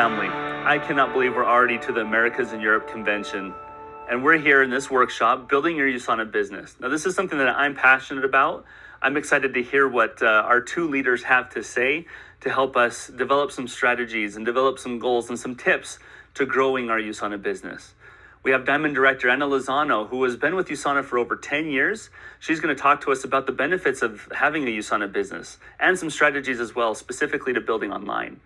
family, I cannot believe we're already to the Americas and Europe convention. And we're here in this workshop, building your USANA business. Now, this is something that I'm passionate about. I'm excited to hear what our two leaders have to say to help us develop some strategies and develop some goals and some tips to growing our USANA business. We have Diamond Director Anna Lozano, who has been with USANA for over 10 years. She's going to talk to us about the benefits of having a USANA business and some strategies as well, specifically to building online.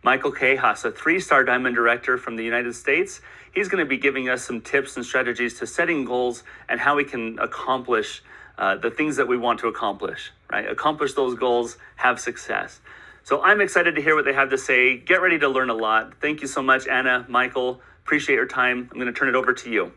Michael Quejas, a 3-star Diamond Director from the United States. He's going to be giving us some tips and strategies to setting goals and how we can accomplish the things that we want to accomplish, right? Accomplish those goals, have success. So I'm excited to hear what they have to say. Get ready to learn a lot. Thank you so much, Anna, Michael. Appreciate your time. I'm going to turn it over to you.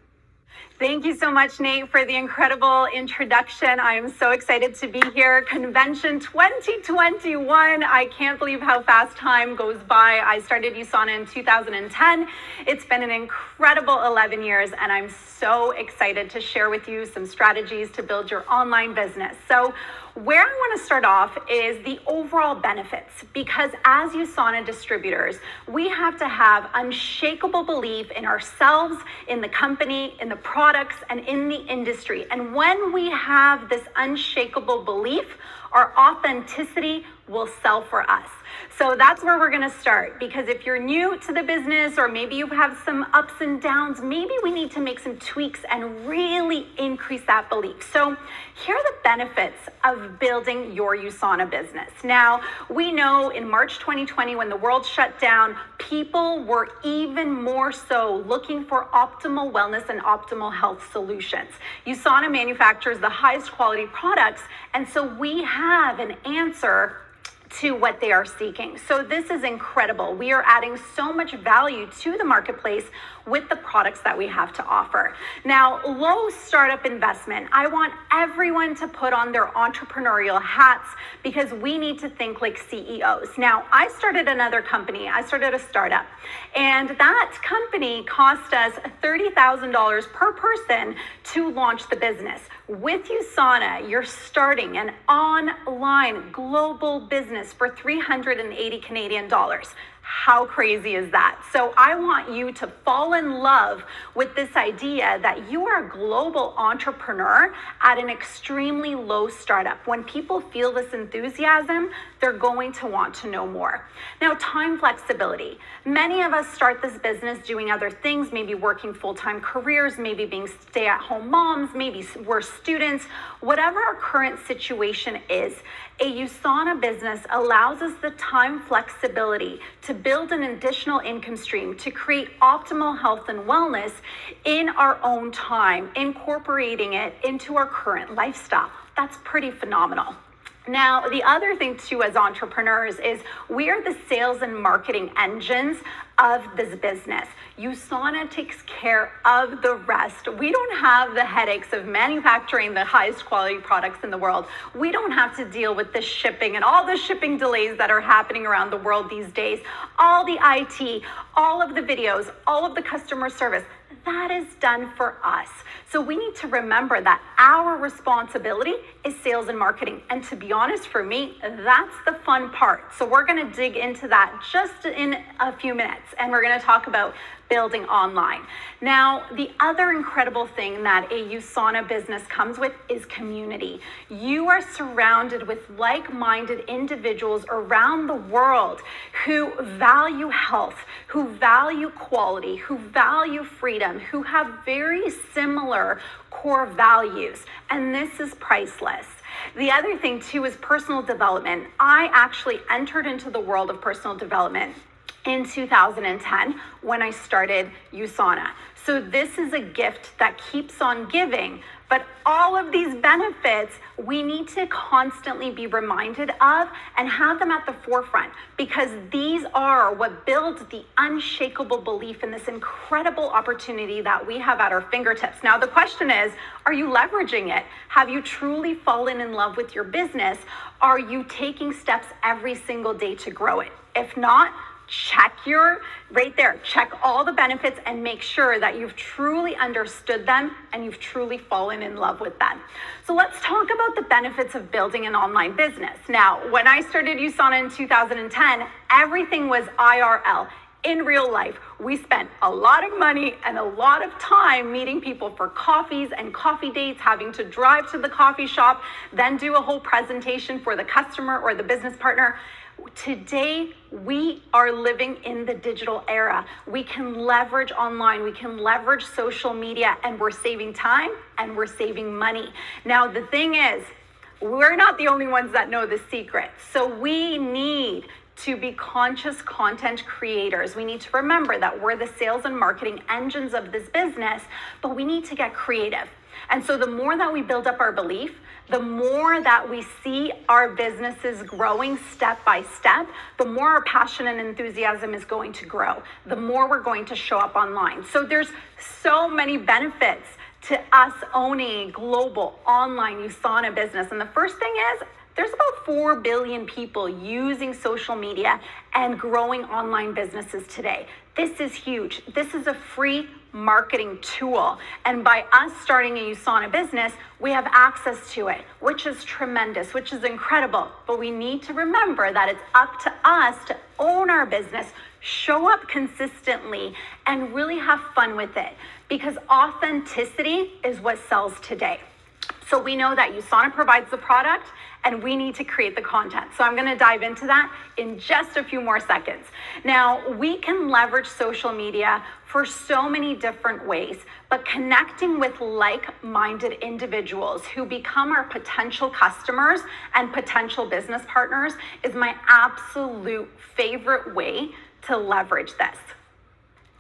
Thank you so much, Nate, for the incredible introduction. I am so excited to be here. Convention 2021. I can't believe how fast time goes by. I started USANA in 2010. It's been an incredible 11 years, and I'm so excited to share with you some strategies to build your online business. So where I want to start off is the overall benefits, because as USANA distributors, we have to have unshakable belief in ourselves, in the company, in the products, and in the industry. And when we have this unshakable belief, our authenticity will sell for us. So that's where we're going to start, because if you're new to the business, or maybe you have some ups and downs, maybe we need to make some tweaks and really increase that belief. So here are the benefits of building your USANA business. Now, we know in March 2020, when the world shut down, people were even more so looking for optimal wellness and optimal health solutions. USANA manufactures the highest quality products, and so we have an answer to what they are seeking. So this is incredible. We are adding so much value to the marketplace with the products that we have to offer. Now, low startup investment. I want everyone to put on their entrepreneurial hats, because we need to think like CEOs. Now, I started another company. I started a startup, and that company cost us $30,000 per person to launch the business. With USANA, you're starting an online global business for 380 Canadian dollars. How crazy is that? So I want you to fall in love with this idea that you are a global entrepreneur at an extremely low startup. When people feel this enthusiasm, they're going to want to know more. Now, time flexibility. Many of us start this business doing other things, maybe working full-time careers, maybe being stay-at-home moms, maybe we're students. Whatever our current situation is, a USANA business allows us the time flexibility to build an additional income stream, to create optimal health and wellness in our own time, incorporating it into our current lifestyle. That's pretty phenomenal. Now, the other thing too, as entrepreneurs, is we are the sales and marketing engines of this business. USANA takes care of the rest. We don't have the headaches of manufacturing the highest quality products in the world. We don't have to deal with the shipping and all the shipping delays that are happening around the world these days. All the IT, all of the videos, all of the customer service, that is done for us. So we need to remember that our responsibility is sales and marketing. And to be honest, for me, that's the fun part. So we're going to dig into that just in a few minutes, and we're going to talk about building online. Now, the other incredible thing that a USANA business comes with is community. You are surrounded with like-minded individuals around the world who value health, who value quality, who value freedom, who have very similar core values, and this is priceless. The other thing too is personal development. I actually entered into the world of personal development in 2010 when I started USANA. So this is a gift that keeps on giving, but all of these benefits we need to constantly be reminded of and have them at the forefront, because these are what builds the unshakable belief in this incredible opportunity that we have at our fingertips. Now, the question is, are you leveraging it? Have you truly fallen in love with your business? Are you taking steps every single day to grow it? If not, check check all the benefits and make sure that you've truly understood them and you've truly fallen in love with them. So let's talk about the benefits of building an online business. Now, when I started USANA in 2010, everything was IRL, in real life, we spent a lot of money and a lot of time meeting people for coffees and coffee dates, having to drive to the coffee shop, then do a whole presentation for the customer or the business partner. Today, we are living in the digital era. We can leverage online, we can leverage social media, and we're saving time and we're saving money. Now, the thing is, we're not the only ones that know the secret. So we need to be conscious content creators. We need to remember that we're the sales and marketing engines of this business, but we need to get creative. And so the more that we build up our belief, the more that we see our businesses growing step by step, the more our passion and enthusiasm is going to grow, the more we're going to show up online. So there's so many benefits to us owning a global online USANA business. And the first thing is, there's about 4 billion people using social media and growing online businesses today. This is huge. This is a free marketing tool. And by us starting a USANA business, we have access to it, which is tremendous, which is incredible. But we need to remember that it's up to us to own our business, show up consistently, and really have fun with it. Because authenticity is what sells today. So we know that USANA provides the product and we need to create the content. So I'm gonna dive into that in just a few more seconds. Now, we can leverage social media for so many different ways, but connecting with like-minded individuals who become our potential customers and potential business partners is my absolute favorite way to leverage this.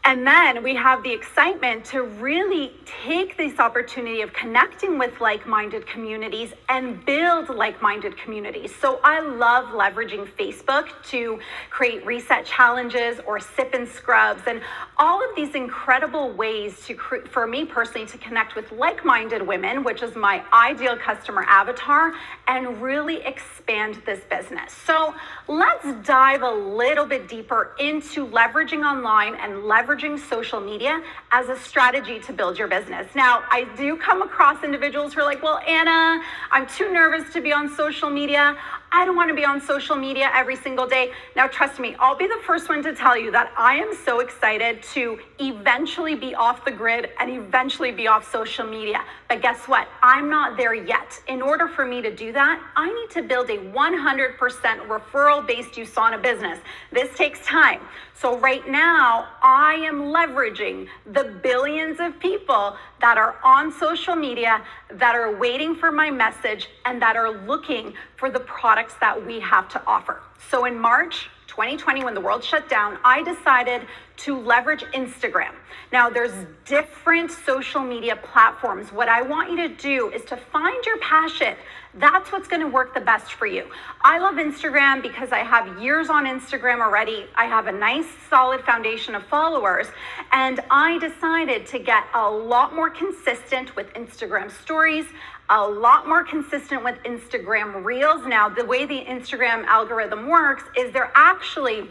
And then we have the excitement to really take this opportunity of connecting with like-minded communities and build like-minded communities. So I love leveraging Facebook to create reset challenges or sip and scrubs and all of these incredible ways to, for me personally, to connect with like-minded women, which is my ideal customer avatar, and really expand this business. So let's dive a little bit deeper into leveraging online and leveraging social media as a strategy to build your business. Now, I do come across individuals who are like, well, Anna, I'm too nervous to be on social media. I don't want to be on social media every single day. Now, trust me, I'll be the first one to tell you that I am so excited to eventually be off the grid and eventually be off social media. But guess what? I'm not there yet. In order for me to do that, I need to build a 100% referral-based USANA business. This takes time. So right now, I am leveraging the billions of people that are on social media, that are waiting for my message, and that are looking for the products that we have to offer. So in March 2020, when the world shut down, I decided to leverage Instagram. Now, there's different social media platforms. What I want you to do is to find your passion. That's what's going to work the best for you. I love Instagram because I have years on Instagram already. I have a nice solid foundation of followers, and I decided to get a lot more consistent with Instagram stories, a lot more consistent with Instagram Reels. Now, the way the Instagram algorithm works is they're actually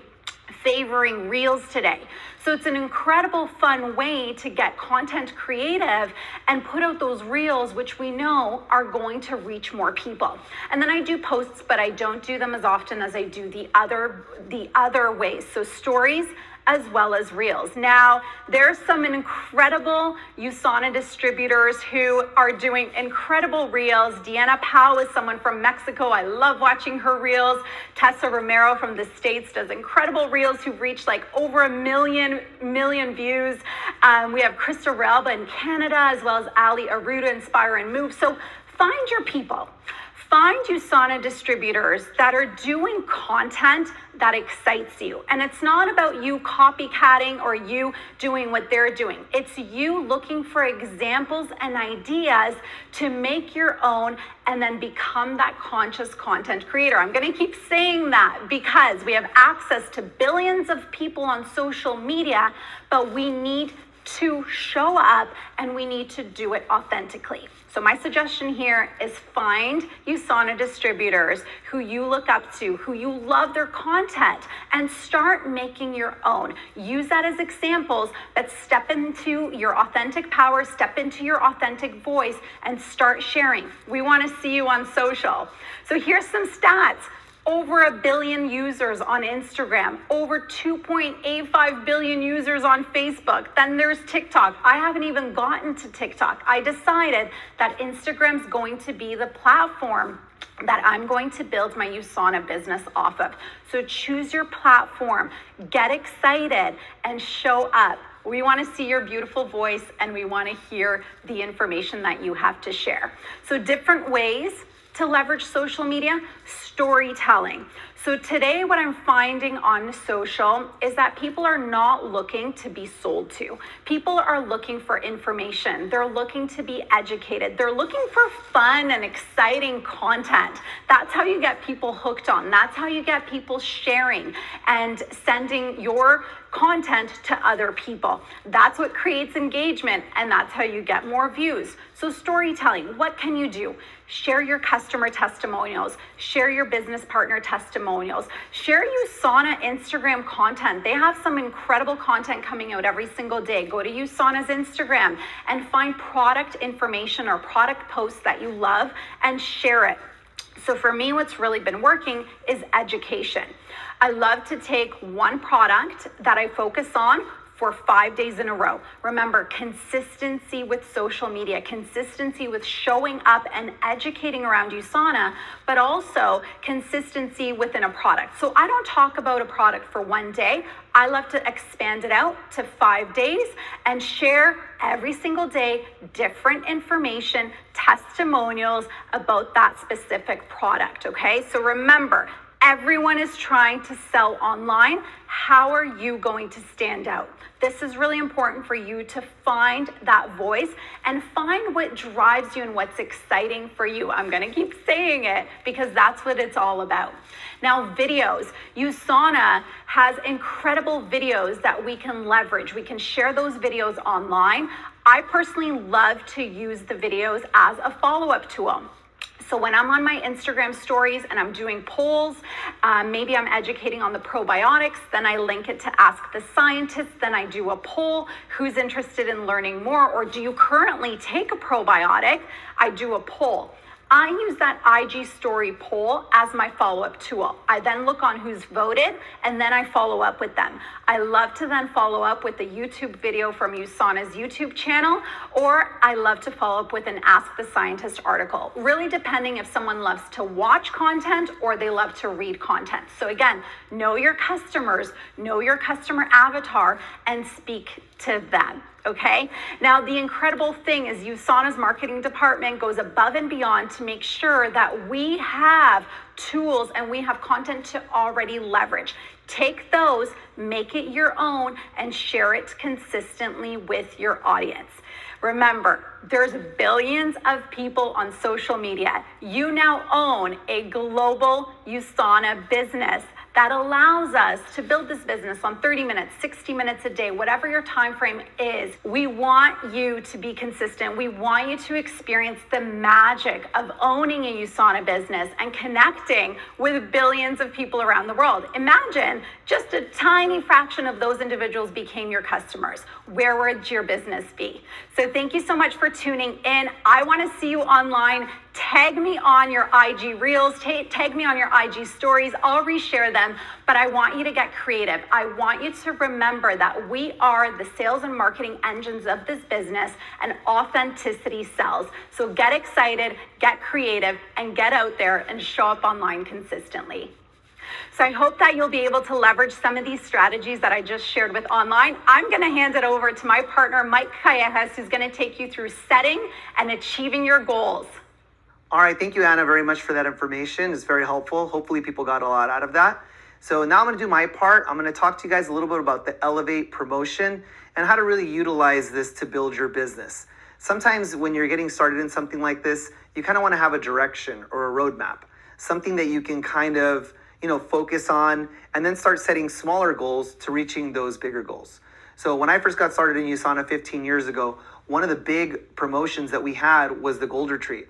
favoring Reels today. So it's an incredible fun way to get content creative and put out those Reels, which we know are going to reach more people. And then I do posts, but I don't do them as often as I do the other ways. So stories as well as Reels. Now, there's some incredible USANA distributors who are doing incredible Reels. Deanna Powell is someone from Mexico. I love watching her Reels. Tessa Romero from the States does incredible Reels who've reached like over a million views. We have Krista Relba in Canada, as well as Ali Aruda, Inspire and Move. So find your people. Find USANA distributors that are doing content that excites you. And it's not about you copycatting or you doing what they're doing. It's you looking for examples and ideas to make your own and then become that conscious content creator. I'm going to keep saying that because we have access to billions of people on social media, but we need to show up and we need to do it authentically. So my suggestion here is find USANA distributors who you look up to, who you love their content, and start making your own. Use that as examples, but step into your authentic power, step into your authentic voice, and start sharing. We want to see you on social. So here's some stats. over 1 billion users on Instagram, over 2.85 billion users on Facebook. Then there's TikTok. I haven't even gotten to TikTok. I decided that Instagram's going to be the platform that I'm going to build my USANA business off of. So choose your platform, get excited, and show up. We want to see your beautiful voice, and we want to hear the information that you have to share. So different ways to leverage social media: storytelling. So today what I'm finding on social is that people are not looking to be sold to. People are looking for information. They're looking to be educated. They're looking for fun and exciting content. That's how you get people hooked on. That's how you get people sharing and sending your content to other people. That's what creates engagement, and that's how you get more views. So storytelling, what can you do? Share your customer testimonials, share your business partner testimonials, share USANA Instagram content. They have some incredible content coming out every single day. Go to USANA's Instagram and find product information or product posts that you love and share it. So for me, what's really been working is education. I love to take one product that I focus on for 5 days in a row. Remember, consistency with social media, consistency with showing up and educating around USANA, but also consistency within a product. So I don't talk about a product for 1 day. I love to expand it out to 5 days and share every single day different information, testimonials about that specific product, okay? So remember, everyone is trying to sell online. How are you going to stand out? This is really important for you to find that voice and find what drives you and what's exciting for you. I'm going to keep saying it because that's what it's all about. Now, videos. USANA has incredible videos that we can leverage. We can share those videos online. I personally love to use the videos as a follow-up tool. So when I'm on my Instagram stories and I'm doing polls, maybe I'm educating on the probiotics, then I link it to Ask the Scientist, then I do a poll, who's interested in learning more, or do you currently take a probiotic? I do a poll. I use that IG story poll as my follow-up tool. I then look on who's voted, and then I follow up with them. I love to then follow up with a YouTube video from USANA's YouTube channel, or I love to follow up with an Ask the Scientist article, really depending if someone loves to watch content or they love to read content. So again, know your customers, know your customer avatar, and speak to them. Okay. Now, the incredible thing is USANA's marketing department goes above and beyond to make sure that we have tools and we have content to already leverage. Take those, make it your own, and share it consistently with your audience. Remember, there's billions of people on social media. You now own a global USANA business that allows us to build this business on 30 minutes, 60 minutes a day, whatever your time frame is. We want you to be consistent. We want you to experience the magic of owning a USANA business and connecting with billions of people around the world. Imagine just a tiny fraction of those individuals became your customers. Where would your business be? So thank you so much for tuning in. I want to see you online. Tag me on your IG Reels, tag me on your IG stories. I'll reshare them, but I want you to get creative. I want you to remember that we are the sales and marketing engines of this business, and authenticity sells. So get excited, get creative, and get out there and show up online consistently. So I hope that you'll be able to leverage some of these strategies that I just shared with online. I'm going to hand it over to my partner, Mike Callejas, who's going to take you through setting and achieving your goals. All right, thank you, Anna, very much for that information. It's very helpful. Hopefully people got a lot out of that. So now I'm going to do my part. I'm going to talk to you guys a little bit about the Elevate promotion and how to really utilize this to build your business. Sometimes when you're getting started in something like this, you kind of want to have a direction or a roadmap, something that you can kind of, focus on, and then start setting smaller goals to reaching those bigger goals. So when I first got started in USANA 15 years ago, one of the big promotions that we had was the Gold Retreat.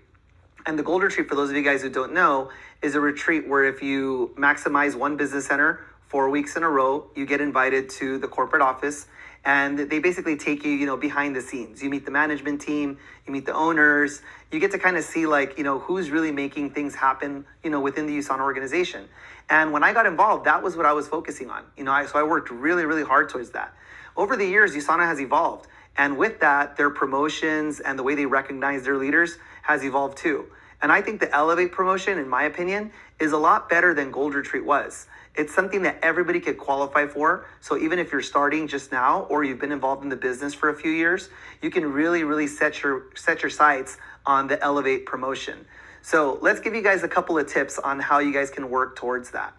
And the Gold Retreat, for those of you guys who don't know, is a retreat where if you maximize one business center 4 weeks in a row, you get invited to the corporate office And they basically take you, behind the scenes. You meet the management team, you meet the owners, you get to kind of see like, who's really making things happen, within the USANA organization. And when I got involved, that was what I was focusing on. So I worked really, really hard towards that. Over the years, USANA has evolved. And with that, their promotions and the way they recognize their leaders has evolved too. And I think the Elevate promotion, in my opinion, is a lot better than Gold Retreat was. It's something that everybody could qualify for. So even if you're starting just now or you've been involved in the business for a few years, you can really, really set your sights on the Elevate promotion. So let's give you guys a couple of tips on how you guys can work towards that.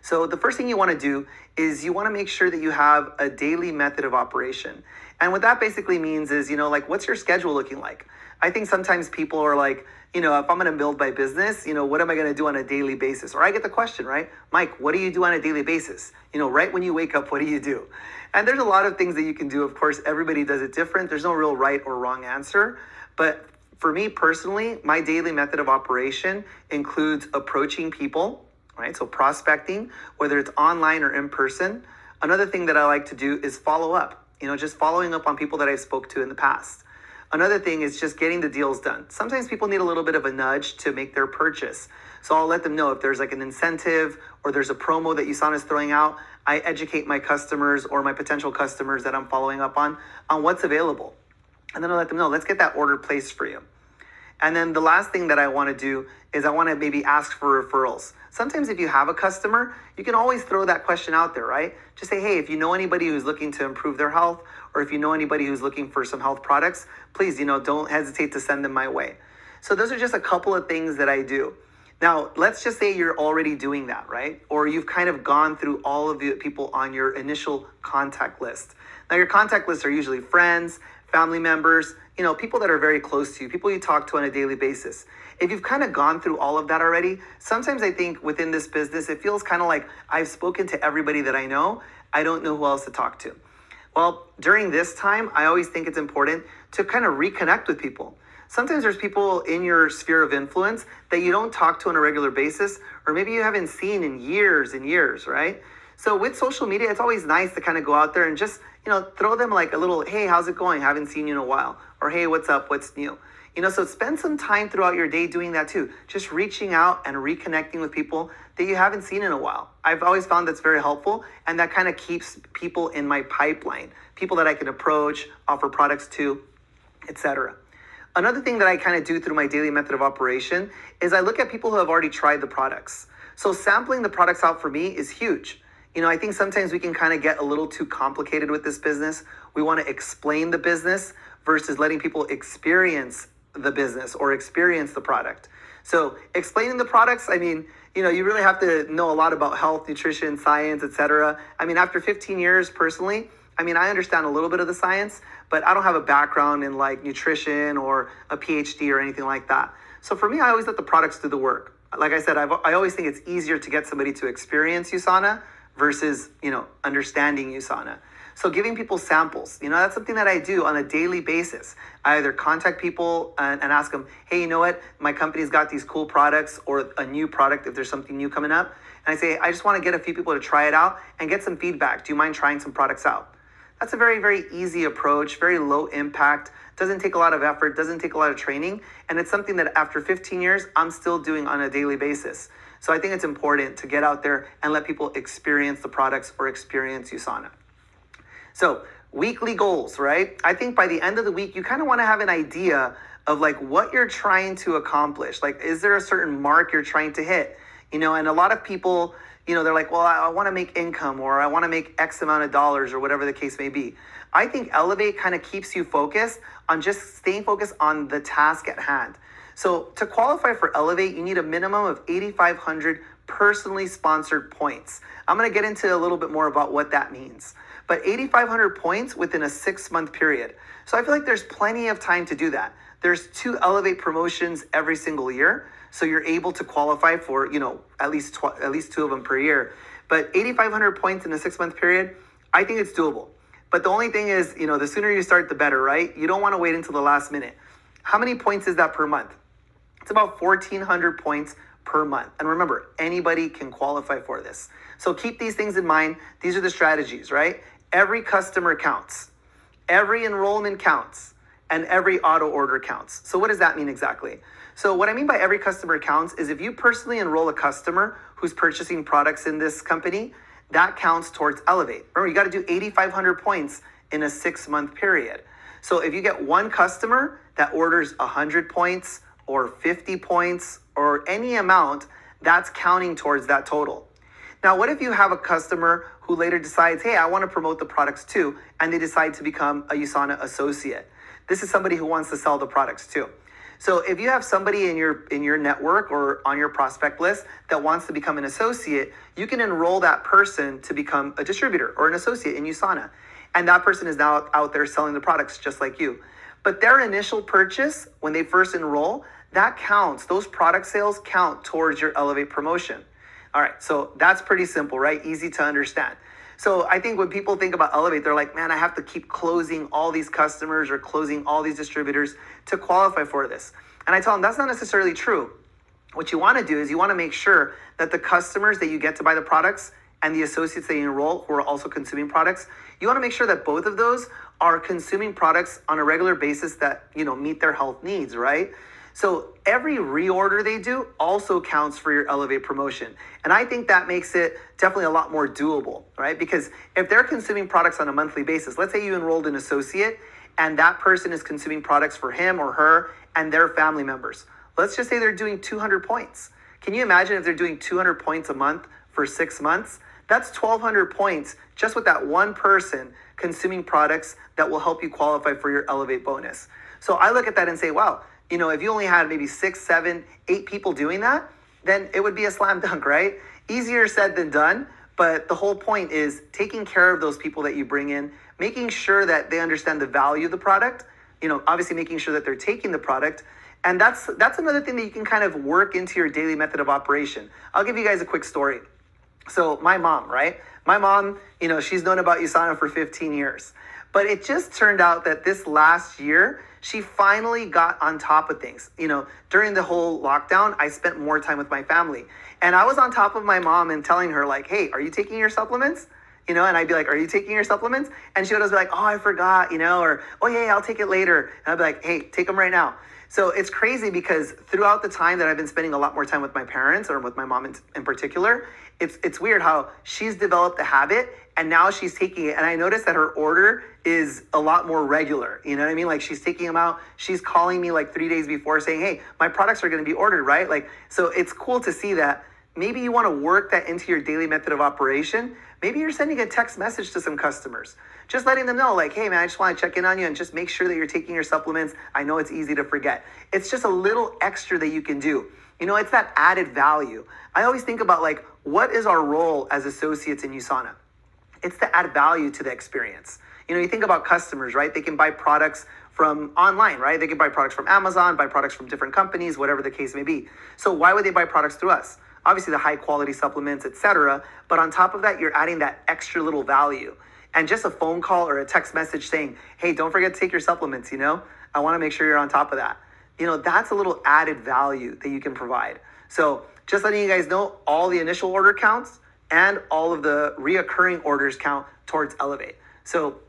So the first thing you want to do is you want to make sure that you have a daily method of operation. And what that basically means is, like, what's your schedule looking like? I think sometimes people are like, if I'm going to build my business, what am I going to do on a daily basis? Or I get the question, right? Mike, what do you do on a daily basis? Right when you wake up, what do you do? And there's a lot of things that you can do. Of course, everybody does it different. There's no real right or wrong answer. But for me personally, my daily method of operation includes approaching people, right? So prospecting, whether it's online or in person. Another thing that I like to do is follow up, just following up on people that I spoke to in the past. Another thing is just getting the deals done. Sometimes people need a little bit of a nudge to make their purchase. So I'll let them know if there's like an incentive or there's a promo that USANA is throwing out. I educate my customers or my potential customers that I'm following up on what's available. And then I'll let them know, let's get that order placed for you. And then the last thing that I want to do is I want to maybe ask for referrals. Sometimes if you have a customer, you can always throw that question out there, right? Just say, hey, if you know anybody who's looking to improve their health, or if you know anybody who's looking for some health products, please, don't hesitate to send them my way. So those are just a couple of things that I do. Now, let's just say you're already doing that, right? Or you've kind of gone through all of the people on your initial contact list. Now, your contact lists are usually friends, family members, people that are very close to you, people you talk to on a daily basis. If you've kind of gone through all of that already, sometimes I think within this business, it feels kind of like I've spoken to everybody that I know. I don't know who else to talk to. Well, during this time, I always think it's important to kind of reconnect with people. Sometimes there's people in your sphere of influence that you don't talk to on a regular basis, or maybe you haven't seen in years and years, right? So with social media, it's always nice to kind of go out there and just, throw them like a little, hey, how's it going? Haven't seen you in a while. Or hey, what's up? What's new? So spend some time throughout your day doing that too. Just reaching out and reconnecting with people that you haven't seen in a while. I've always found that's very helpful, and that kind of keeps people in my pipeline, people that I can approach, offer products to, etc. Another thing that I kind of do through my daily method of operation is I look at people who have already tried the products. So sampling the products out for me is huge. I think sometimes we can kind of get a little too complicated with this business. We want to explain the business versus letting people experience the business or experience the product. So explaining the products, you really have to know a lot about health, nutrition, science, etc. After 15 years personally, I understand a little bit of the science, but I don't have a background in like nutrition or a PhD or anything like that. So for me, I always let the products do the work. Like I said, I always think it's easier to get somebody to experience USANA versus, understanding USANA. So giving people samples, that's something that I do on a daily basis. I either contact people and ask them, hey, you know what? My company's got these cool products or a new product if there's something new coming up. And I say, I just want to get a few people to try it out and get some feedback. Do you mind trying some products out? That's a very, very easy approach, very low impact, doesn't take a lot of effort, doesn't take a lot of training. And it's something that after 15 years, I'm still doing on a daily basis. So I think it's important to get out there and let people experience the products or experience USANA. So weekly goals, right? I think by the end of the week, you kind of want to have an idea of like what you're trying to accomplish. Like, is there a certain mark you're trying to hit? And a lot of people, they're like, well, I want to make income or I want to make X amount of dollars or whatever the case may be. I think Elevate kind of keeps you focused on just staying focused on the task at hand. So to qualify for Elevate, you need a minimum of 8,500 personally sponsored points. I'm going to get into a little bit more about what that means. But 8,500 points within a 6-month period. So I feel like there's plenty of time to do that. There's 2 Elevate promotions every single year. So you're able to qualify for, at least 2 of them per year. But 8,500 points in a 6-month period, I think it's doable. But the only thing is, the sooner you start, the better, right? You don't want to wait until the last minute. How many points is that per month? It's about 1,400 points per month. And remember, anybody can qualify for this. So keep these things in mind. These are the strategies, right? every customer counts, every enrollment counts, and every auto order counts. So what does that mean exactly? So what I mean by every customer counts is if you personally enroll a customer who's purchasing products in this company, that counts towards Elevate. Remember, you got to do 8,500 points in a 6-month period. So if you get one customer that orders 100 points or 50 points or any amount, that's counting towards that total. Now, what if you have a customer who later decides, hey, I want to promote the products too, and they decide to become a USANA associate? This is somebody who wants to sell the products too. So if you have somebody in your network or on your prospect list that wants to become an associate, you can enroll that person to become a distributor or an associate in USANA. And that person is now out there selling the products just like you. But their initial purchase, when they first enroll, that counts. Those product sales count towards your Elevate promotion. All right, so that's pretty simple, right? Easy to understand. So I think when people think about Elevate, they're like, man, I have to keep closing all these customers or closing all these distributors to qualify for this. And I tell them that's not necessarily true. What you want to do is you want to make sure that the customers that you get to buy the products and the associates that you enroll who are also consuming products, you want to make sure that both of those are consuming products on a regular basis that, meet their health needs, right? So every reorder they do also counts for your Elevate promotion. And I think that makes it definitely a lot more doable, right? Because if they're consuming products on a monthly basis, let's say you enrolled an associate and that person is consuming products for him or her and their family members. Let's just say they're doing 200 points. Can you imagine if they're doing 200 points a month for 6 months? That's 1,200 points just with that one person consuming products that will help you qualify for your Elevate bonus. So I look at that and say, wow, if you only had maybe 6, 7, 8 people doing that, then it would be a slam dunk, right? Easier said than done. But the whole point is taking care of those people that you bring in, making sure that they understand the value of the product, obviously making sure that they're taking the product. And that's another thing that you can kind of work into your daily method of operation. I'll give you guys a quick story. So my mom, right? My mom, she's known about USANA for 15 years. But it just turned out that this last year, she finally got on top of things. During the whole lockdown, I spent more time with my family. And I was on top of my mom and telling her like, hey, are you taking your supplements? And I'd be like, are you taking your supplements? And she would always be like, oh, I forgot, or, oh yeah, I'll take it later. And I'd be like, hey, take them right now. So it's crazy because throughout the time that I've been spending a lot more time with my parents or with my mom in particular, it's weird how she's developed a habit and now she's taking it. And I noticed that her order is a lot more regular. You know what I mean? Like she's taking them out. She's calling me like 3 days before saying, hey, my products are going to be ordered, right? So it's cool to see that. Maybe you want to work that into your daily method of operation. Maybe you're sending a text message to some customers, just letting them know like, hey man, I just want to check in on you and just make sure that you're taking your supplements. I know it's easy to forget. It's just a little extra that you can do. It's that added value. I always think about like, what is our role as associates in USANA? It's to add value to the experience. You think about customers, right? They can buy products from online, right? They can buy products from Amazon, buy products from different companies, whatever the case may be. So why would they buy products through us? Obviously the high quality supplements, etc. But on top of that, you're adding that extra little value. And just a phone call or a text message saying, hey, don't forget to take your supplements, I want to make sure you're on top of that. That's a little added value that you can provide. So just letting you guys know, all the initial order counts and all of the reoccurring orders count towards Elevate. So,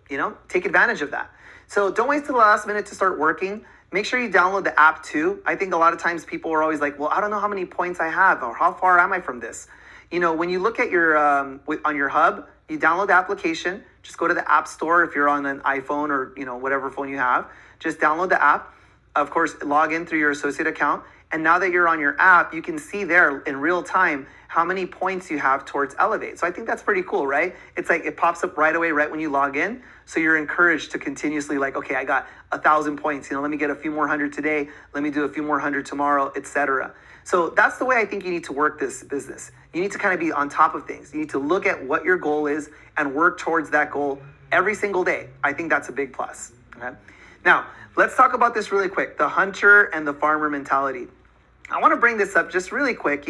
take advantage of that. So don't wait till the last minute to start working. Make sure you download the app too. I think a lot of times people are always like, well, I don't know how many points I have or how far am I from this? When you look at your on your hub, you download the application. Just go to the app store if you're on an iPhone or whatever phone you have. Just download the app. Of course, log in through your associate account. And now that you're on your app, you can see there in real time how many points you have towards Elevate. So I think that's pretty cool, right? It's like it pops up right away right when you log in. So you're encouraged to continuously like, okay, I got 1,000 points. Let me get a few more hundred today. Let me do a few more hundred tomorrow, etc. So that's the way I think you need to work this business. You need to kind of be on top of things. You need to look at what your goal is and work towards that goal every single day. I think that's a big plus. Okay? Now, let's talk about this really quick, the hunter and the farmer mentality. I want to bring this up just really quick.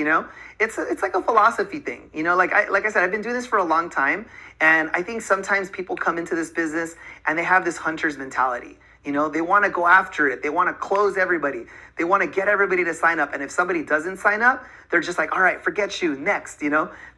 It's like a philosophy thing. Like I said, I've been doing this for a long time. And I think sometimes people come into this business and they have this hunter's mentality. They want to go after it. They want to close everybody. They want to get everybody to sign up. And if somebody doesn't sign up, they're just like, all right, forget you, next.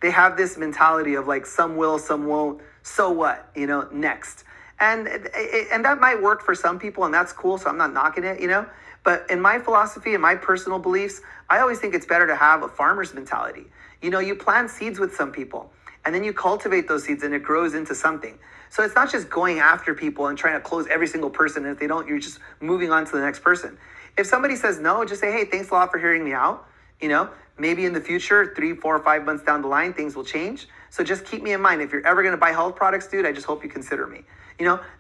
They have this mentality of like, some will, some won't. So what? Next. And that might work for some people, and that's cool. So I'm not knocking it, But in my philosophy and my personal beliefs, I always think it's better to have a farmer's mentality. You plant seeds with some people, and then you cultivate those seeds and it grows into something. So it's not just going after people and trying to close every single person. And if they don't, you're just moving on to the next person. If somebody says no, just say, hey, thanks a lot for hearing me out. Maybe in the future, 3, 4, 5 months down the line, things will change. So just keep me in mind. If you're ever going to buy health products, dude, I just hope you consider me.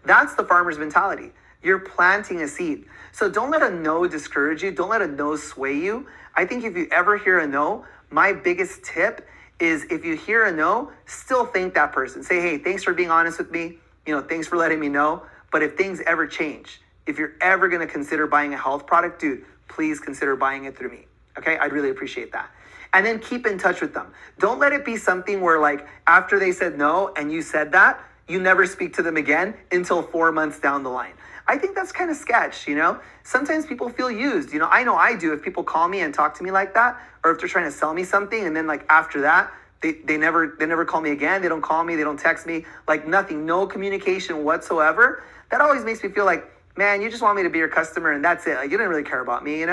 That's the farmer's mentality. You're planting a seed. So don't let a no discourage you. Don't let a no sway you. I think if you ever hear a no, my biggest tip is if you hear a no, still thank that person. Say, hey, thanks for being honest with me. Thanks for letting me know. But if things ever change, if you're ever going to consider buying a health product, dude, please consider buying it through me. Okay? I'd really appreciate that. And then keep in touch with them. Don't let it be something where like after they said no and you said that, you never speak to them again until 4 months down the line. I think that's kind of sketch, Sometimes people feel used. I know I do. If people call me and talk to me like that, or if they're trying to sell me something, and then like after that, they never call me again. They don't call me. They don't text me. Like nothing, no communication whatsoever. That always makes me feel like, man, you just want me to be your customer and that's it. Like you didn't really care about me,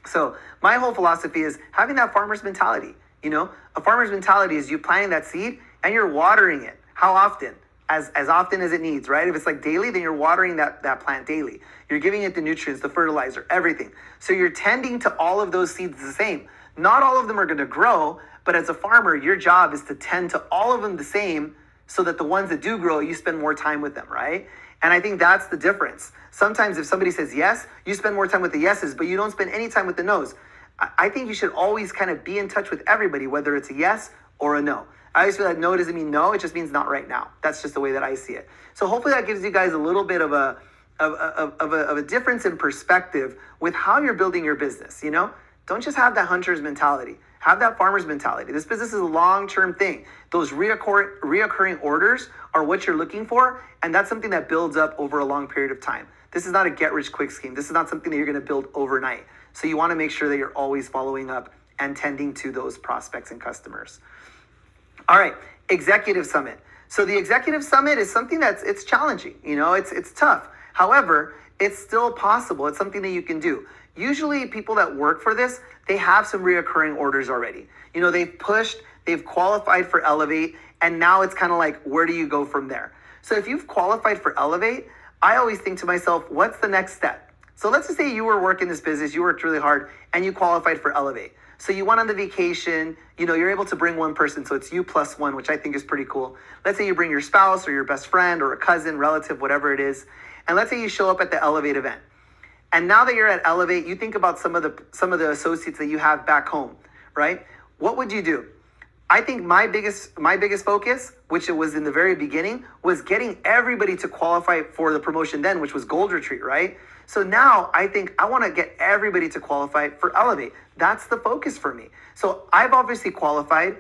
So my whole philosophy is having that farmer's mentality. A farmer's mentality is you planting that seed and you're watering it. How often? As often as it needs, right? If it's like daily, then you're watering that plant daily. You're giving it the nutrients, the fertilizer, everything. So you're tending to all of those seeds the same. Not all of them are going to grow, but as a farmer, your job is to tend to all of them the same so that the ones that do grow, you spend more time with them, right? And I think that's the difference. Sometimes if somebody says yes, you spend more time with the yeses, but you don't spend any time with the nos. I think you should always kind of be in touch with everybody, whether it's a yes or a no. I always feel like no doesn't mean no. It just means not right now. That's just the way that I see it. So hopefully that gives you guys a little bit of a difference in perspective with how you're building your business. Don't just have that hunter's mentality. Have that farmer's mentality. This business is a long-term thing. Those reoccurring orders are what you're looking for, and that's something that builds up over a long period of time. This is not a get-rich-quick scheme. This is not something that you're going to build overnight. So you want to make sure that you're always following up and tending to those prospects and customers. All right, Executive Summit. So the Executive Summit is something it's challenging. It's tough. However, it's still possible. It's something that you can do. Usually people that work for this, they have some reoccurring orders already. They've pushed, they've qualified for Elevate, and now it's kind of like, where do you go from there? So if you've qualified for Elevate, I always think to myself, what's the next step? So let's just say you were working this business, you worked really hard, and you qualified for Elevate. So you went on the vacation, you're able to bring one person, so it's you plus one, which I think is pretty cool. Let's say you bring your spouse or your best friend or a cousin, relative, whatever it is. And let's say you show up at the Elevate event. And now that you're at Elevate, you think about some of the associates that you have back home, right? What would you do? I think my biggest focus, which it was in the very beginning, was getting everybody to qualify for the promotion then, which was Gold Retreat, right? So now I think I want to get everybody to qualify for Elevate. That's the focus for me. So I've obviously qualified,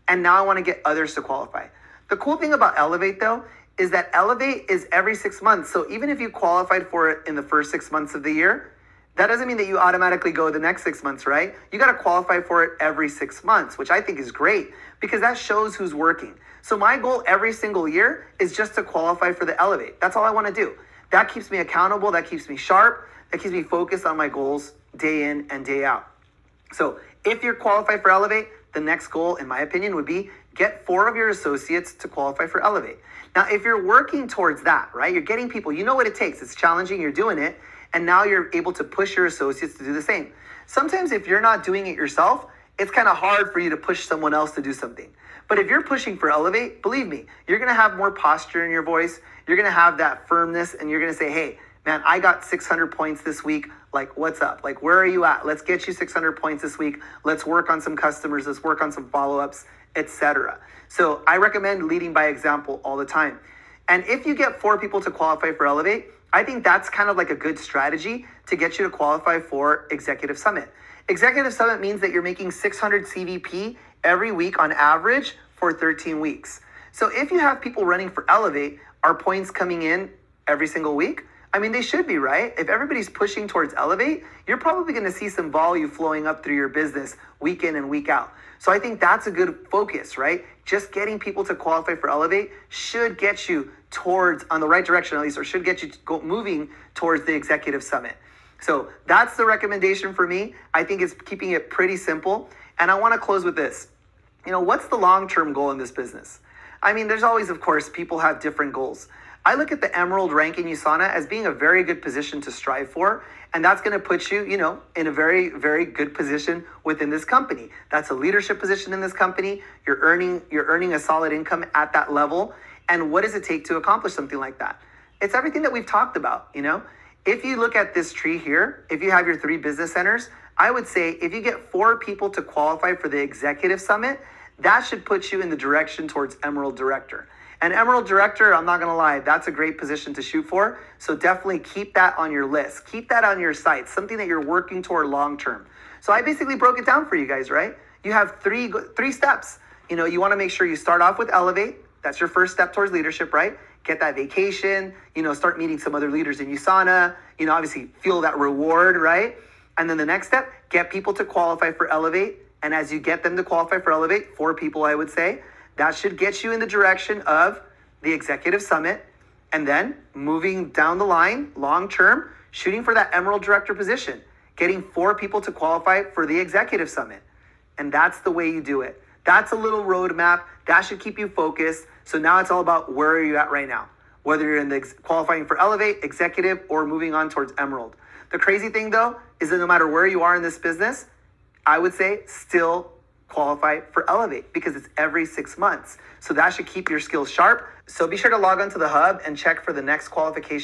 and now I want to get others to qualify. The cool thing about Elevate, though, is that Elevate is every 6 months. So even if you qualified for it in the first 6 months of the year, that doesn't mean that you automatically go the next 6 months, right? You got to qualify for it every 6 months, which I think is great because that shows who's working. So my goal every single year is just to qualify for the Elevate. That's all I want to do. That keeps me accountable. That keeps me sharp. That keeps me focused on my goals day in and day out. So if you're qualified for Elevate, the next goal, in my opinion, would be get 4 of your associates to qualify for Elevate. Now, if you're working towards that, right, you're getting people, you know what it takes. It's challenging. You're doing it. And now you're able to push your associates to do the same. Sometimes if you're not doing it yourself, it's kind of hard for you to push someone else to do something. But if you're pushing for Elevate, believe me, you're going to have more posture in your voice. You're going to have that firmness, and you're going to say, hey, man, I got 600 points this week. Like, what's up? Like, where are you at? Let's get you 600 points this week. Let's work on some customers. Let's work on some follow-ups, etc. So I recommend leading by example all the time. And if you get 4 people to qualify for Elevate, I think that's kind of like a good strategy to get you to qualify for Executive Summit. Executive Summit means that you're making 600 CVP every week on average for 13 weeks. So if you have people running for Elevate, are points coming in every single week? I mean, they should be, right? If everybody's pushing towards Elevate, you're probably going to see some volume flowing up through your business week in and week out. So I think that's a good focus, right? Just getting people to qualify for Elevate should get you towards, on the right direction at least, or should get you moving towards the Executive Summit. So that's the recommendation for me. I think it's keeping it pretty simple. And I want to close with this. What's the long-term goal in this business? I mean, there's always, of course, people have different goals. I look at the Emerald rank in USANA as being a very good position to strive for. And that's going to put you, in a very, very good position within this company. That's a leadership position in this company. You're earning a solid income at that level. And what does it take to accomplish something like that? It's everything that we've talked about, If you look at this tree here, if you have your 3 business centers, I would say if you get 4 people to qualify for the Executive Summit, that should put you in the direction towards Emerald Director. And Emerald Director, I'm not going to lie, that's a great position to shoot for. So definitely keep that on your list. Keep that on your sights, something that you're working toward long term. So I basically broke it down for you guys, right? You have three steps. You want to make sure you start off with Elevate. That's your first step towards leadership, right? Get that vacation, start meeting some other leaders in USANA, obviously feel that reward, right? And then the next step, get people to qualify for Elevate. And as you get them to qualify for Elevate, 4 people, I would say, that should get you in the direction of the Executive Summit. And then moving down the line, long term, shooting for that Emerald Director position, getting 4 people to qualify for the Executive Summit. And that's the way you do it. That's a little roadmap. That should keep you focused. So now it's all about where are you at right now, whether you're in the qualifying for Elevate, Executive, or moving on towards Emerald. The crazy thing, though, is that no matter where you are in this business, I would say still qualify for Elevate because it's every 6 months. So that should keep your skills sharp. So be sure to log on to the hub and check for the next qualification.